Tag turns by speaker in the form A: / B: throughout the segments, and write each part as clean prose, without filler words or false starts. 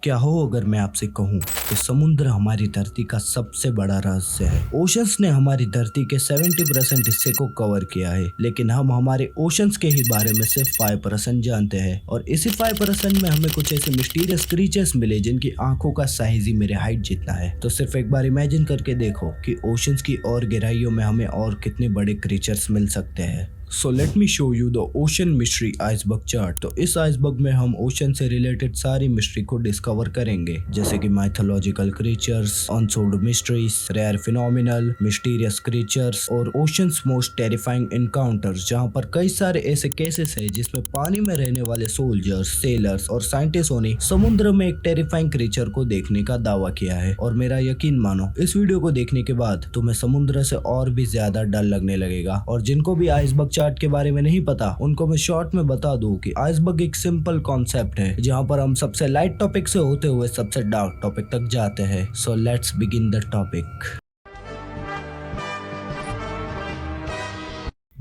A: क्या हो अगर मैं आपसे कहूँ कि समुद्र हमारी धरती का सबसे बड़ा रहस्य है। ओशंस ने हमारी धरती के 70% हिस्से को कवर किया है, लेकिन हम हमारे ओशंस के ही बारे में सिर्फ 5% जानते हैं। और इसी 5% में हमें कुछ ऐसे मिस्टीरियस क्रीचर्स मिले जिनकी आंखों का साइज ही मेरे हाइट जितना है। तो सिर्फ एक बार इमेजिन करके देखो कि ओशंस की और गहराइयों में हमें और कितने बड़े क्रीचर्स मिल सकते हैं। So let me show you the ocean mystery iceberg chart. तो इस आइसबर्ग में हम ओशन से रिलेटेड सारी मिस्ट्री को डिस्कवर करेंगे, जैसे कि mythological creatures, unsolved mysteries, rare phenomenal, mysterious creatures और ओशंस मोस्ट टेरिफाइंग एनकाउंटर्स, जहां पर कई सारे ऐसे केसेस है जिसमें पानी में रहने वाले सोल्जर्स, सेलर्स और साइंटिस्टों ने समुद्र में एक टेरिफाइंग क्रीचर को देखने का दावा किया है। और मेरा यकीन मानो, इस वीडियो को देखने के बाद तुम्हें समुद्र से और भी ज्यादा डर लगने लगेगा। और जिनको भी आइसबर्ग चार्ट के बारे में नहीं पता, उनको मैं शॉर्ट में बता दूं कि आइसबर्ग एक सिंपल कॉन्सेप्ट है जहां पर हम सबसे लाइट टॉपिक से होते हुए सबसे डार्क टॉपिक तक जाते हैं। So let's begin the topic.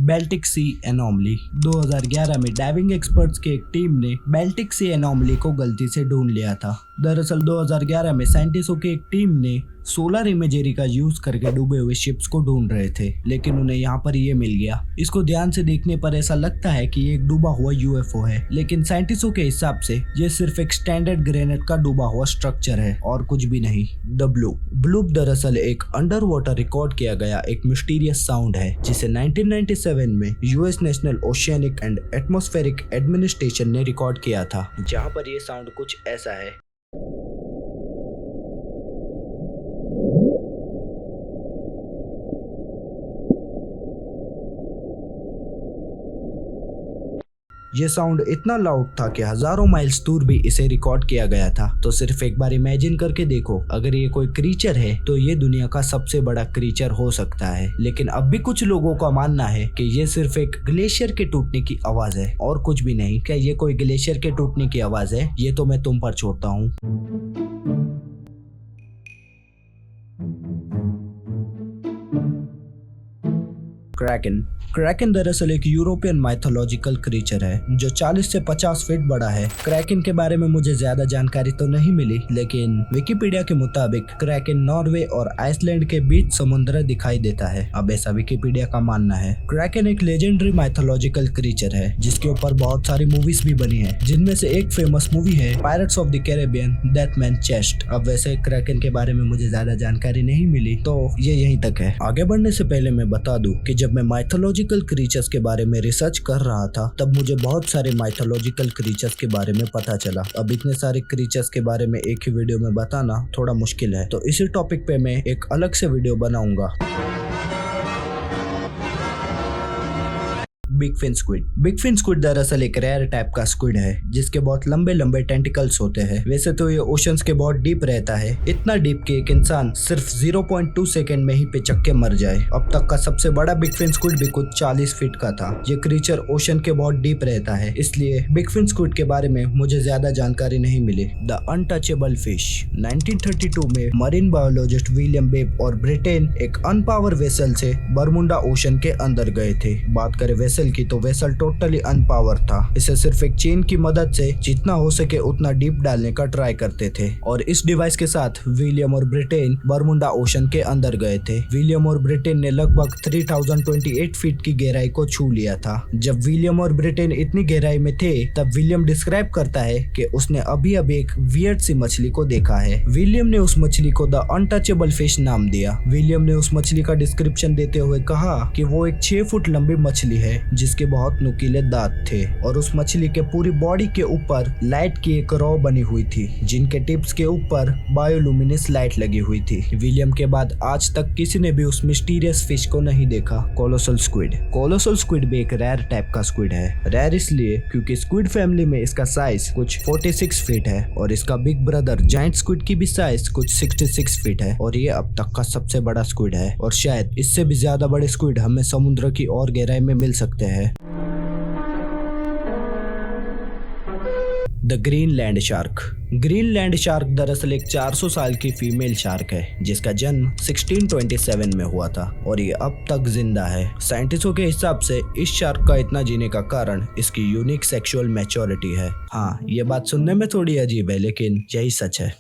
A: Baltic sea anomaly. 2011 में डाइविंग एक्सपर्ट्स की एक टीम ने बेल्टिक सी एनोमली को गलती से ढूंढ लिया था। दरअसल 2011 में साइंटिस्टों की एक टीम ने सोलर इमेजरी का यूज करके डूबे हुए शिप्स को ढूंढ रहे थे, लेकिन उन्हें यहाँ पर ये मिल गया। इसको ध्यान से देखने पर ऐसा लगता है कि ये एक डूबा हुआ यूएफओ है, लेकिन साइंटिस्टों के हिसाब से ये सिर्फ एक स्टैंडर्ड ग्रेनाइट का डूबा हुआ स्ट्रक्चर है और कुछ भी नहीं। द ब्लूप दरअसल एक अंडर वाटर रिकॉर्ड किया गया एक मिस्टीरियस साउंड है जिसे 1997 में US national oceanic and atmospheric administration ने रिकॉर्ड किया था, जहाँ पर ये साउंड कुछ ऐसा है। ये साउंड इतना लाउड था कि हजारों माइल्स दूर भी इसे रिकॉर्ड किया गया था। तो सिर्फ एक बार इमेजिन करके देखो, अगर ये कोई क्रीचर है तो ये दुनिया का सबसे बड़ा क्रीचर हो सकता है। लेकिन अब भी कुछ लोगों का मानना है कि ये सिर्फ एक ग्लेशियर के टूटने की आवाज है और कुछ भी नहीं। क्या ये कोई ग्लेशियर के टूटने की आवाज है? ये तो मैं तुम पर छोड़ता हूँ। क्रैकन दरअसल एक यूरोपियन माइथोलॉजिकल क्रीचर है जो 40 से 50 फीट बड़ा है। क्रैकन के बारे में मुझे ज्यादा जानकारी तो नहीं मिली, लेकिन विकिपीडिया के मुताबिक क्रैकन नॉर्वे और आइसलैंड के बीच समुद्र दिखाई देता है। अब ऐसा विकिपीडिया का मानना है। क्रैकन एक लेजेंडरी माइथोलॉजिकल क्रीचर है जिसके ऊपर बहुत सारी मूवीज भी बनी है, जिनमें से एक फेमस मूवी है pirates of the Caribbean death man chest. अब वैसे क्रैकन के बारे में मुझे ज्यादा जानकारी नहीं मिली, तो ये यहीं तक है। आगे बढ़ने से पहले मैं बता दूं कि जब मैं माइथोलॉजिकल क्रीचर्स के बारे में रिसर्च कर रहा था, तब मुझे बहुत सारे माइथोलॉजिकल क्रीचर्स के बारे में पता चला। अब इतने सारे क्रीचर्स के बारे में एक ही वीडियो में बताना थोड़ा मुश्किल है, तो इसी टॉपिक पे मैं एक अलग से वीडियो बनाऊंगा। बिग फिन स्क्विड दरअसल एक रेयर टाइप का स्क्विड है जिसके बहुत लंबे लंबे टेंटिकल्स होते हैं। वैसे तो ये ओशंस के बहुत डीप रहता है, इतना डीप कि एक इंसान सिर्फ 0.2 सेकंड में ही पिचक के मर जाए। अब तक का सबसे बड़ा बिग फिन स्क्विड भी कुछ 40 फीट का था। ये क्रीचर ओशन के बहुत डीप रहता है, इसलिए बिग फिन स्क्विड के बारे में मुझे ज्यादा जानकारी नहीं मिली। The untouchable fish. 1932 में मरीन बायोलॉजिस्ट विलियम बेब और ब्रिटेन एक अनपावर वेसल से बरमुंडा ओशन के अंदर गए थे। बात करें वेसल की, तो वेसल टोटली अनपावर था। इसे सिर्फ एक चेन की मदद से जितना हो सके उतना डीप डालने का ट्राई करते थे। और इस डिवाइस के साथ विलियम और ब्रिटेन बरमुंडा ओशन के अंदर गए थे। विलियम और ब्रिटेन ने लगभग 3028 फीट की गहराई को छू लिया था। जब विलियम और ब्रिटेन इतनी गहराई में थे, तब विलियम डिस्क्राइब करता है कि उसने अभी एक वियर्ड सी मछली को देखा है। विलियम ने उस मछली को द अनटचेबल फिश नाम दिया। विलियम ने उस मछली का डिस्क्रिप्शन देते हुए कहा कि वो एक 6 फुट लंबी मछली है जिसके बहुत नुकीले दांत थे और उस मछली के पूरी बॉडी के ऊपर लाइट की एक रॉ बनी हुई थी, जिनके टिप्स के ऊपर बायोलुमिनेंस लाइट लगी हुई थी। विलियम के बाद आज तक किसी ने भी उस मिस्टीरियस फिश को नहीं देखा। कोलोसल स्क्विड भी एक रेयर टाइप का स्क्विड है। रेयर इसलिए क्योंकि स्क्विड फैमिली में इसका साइज कुछ 46 फीट है और इसका बिग ब्रदर जायंट स्क्विड की भी साइज कुछ 66 फीट है और ये अब तक का सबसे बड़ा स्क्विड है। और शायद इससे भी ज्यादा बड़े स्क्विड हमें समुद्र की और गहराई में मिल सकते हैं। The Greenland shark. Greenland shark दरअसल एक 400 साल की फीमेल शार्क है जिसका जन्म 1627 में हुआ था और ये अब तक जिंदा है। साइंटिस्टों के हिसाब से इस शार्क का इतना जीने का कारण इसकी यूनिक सेक्सुअल मैच्योरिटी है। हाँ, ये बात सुनने में थोड़ी अजीब है लेकिन यही सच है।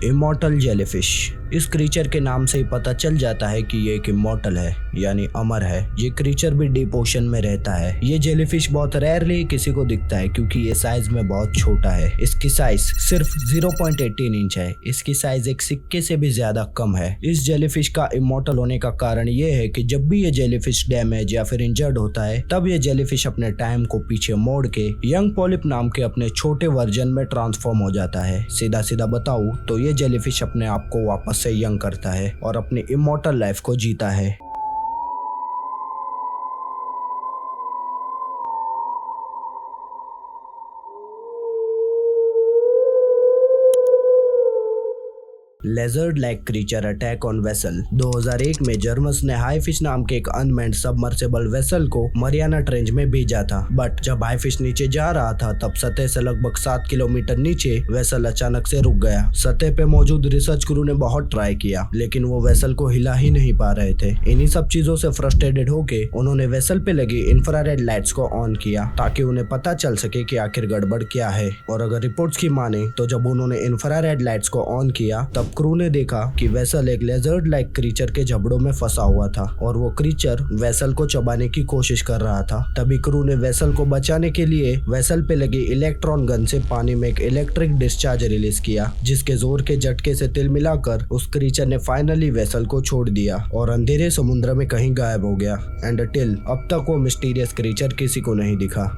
A: Immortal jellyfish. इस क्रीचर के नाम से ही पता चल जाता है कि ये एक इमॉर्टल है यानी अमर है। ये क्रीचर भी डीप ओशन में रहता है। ये जेलीफिश बहुत रेयरली किसी को दिखता है क्योंकि ये साइज में बहुत छोटा है। इसकी साइज सिर्फ 0.18 इंच है। इसकी साइज एक सिक्के से भी ज्यादा कम है। इस जेलीफिश का इमॉर्टल होने का कारण ये है कि जब भी ये जेलीफिश डैमेज या फिर इंजर्ड होता है तब ये जेलीफिश अपने टाइम को पीछे मोड़ के यंग पॉलिप नाम के अपने छोटे वर्जन में ट्रांसफॉर्म हो जाता है। सीधा सीधा बताऊं तो ये जेलीफिश अपने आप को वापस से यंग करता है और अपनी इमॉर्टल लाइफ को जीता है। लेजर्ड like creature attack on vessel. 2001 में जर्मन्स ने हाईफिश नाम के एक अनमैन्ड सबमर्सिबल वेसल को मरियाना ट्रेंच में भेजा था। बट जब हाईफिश नीचे जा रहा था तब सतह से लगभग 7 किलोमीटर नीचे वेसल अचानक से रुक गया। सतह पे मौजूद रिसर्च क्रू ने बहुत ट्राई किया लेकिन वो वेसल को हिला ही नहीं पा रहे थे। इन्हीं सब चीजों से फ्रस्ट्रेटेड होके उन्होंने वेसल पे लगी इंफ्रारेड लाइट्स को ऑन किया ताकि उन्हें पता चल सके कि आखिर गड़बड़ क्या है। और अगर रिपोर्ट्स की माने तो जब उन्होंने इंफ्रारेड लाइट्स को ऑन किया तब क्रू ने देखा कि वेसल एक लेजर्ड लाइक क्रीचर के जबड़ों में फंसा हुआ था और वो क्रीचर वेसल को चबाने की कोशिश कर रहा था। तभी क्रू ने वेसल को बचाने के लिए वेसल पे लगी इलेक्ट्रॉन गन से पानी में एक इलेक्ट्रिक डिस्चार्ज रिलीज किया जिसके जोर के झटके से तिल मिलाकर उस क्रीचर ने फाइनली वेसल को छोड़ दिया और अंधेरे समुद्र में कहीं गायब हो गया। एंड टिल अब तक वो मिस्टीरियस क्रीचर किसी को नहीं दिखा।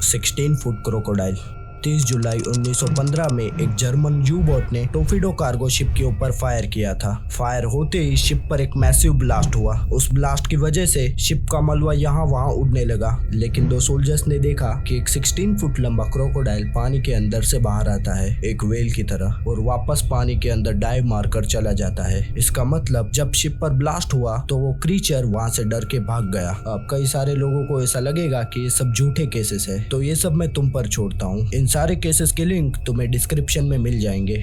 A: $16 फुट क्रोकोडाइल। 30 जुलाई 1915 में एक जर्मन यू बोट ने टोफिडो कार्गो शिप के ऊपर फायर किया था। फायर होते ही शिप पर एक मैसिव ब्लास्ट हुआ। उस ब्लास्ट की वजह से शिप का मलबा यहाँ वहाँ उड़ने लगा लेकिन दो सोल्जर्स ने देखा कि एक 16 फुट लंबा क्रोकोडाइल पानी के अंदर से बाहर आता है एक वेल की तरह और वापस पानी के अंदर डाइव मारकर चला जाता है। इसका मतलब जब शिप पर ब्लास्ट हुआ तो वो क्रीचर वहाँ से डर के भाग गया। अब कई सारे लोगों को ऐसा लगेगा कि ये सब झूठे केसेस है तो ये सब मैं तुम पर छोड़ता हूँ। इन सारे केसेस के लिंक तुम्हें डिस्क्रिप्शन में मिल जाएंगे।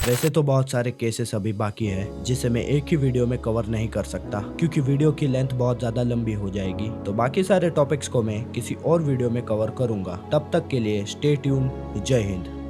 A: वैसे तो बहुत सारे केसेस अभी बाकी है जिसे मैं एक ही वीडियो में कवर नहीं कर सकता क्योंकि वीडियो की लेंथ बहुत ज्यादा लंबी हो जाएगी। तो बाकी सारे टॉपिक्स को मैं किसी और वीडियो में कवर करूंगा। तब तक के लिए स्टे ट्यून। जय हिंद।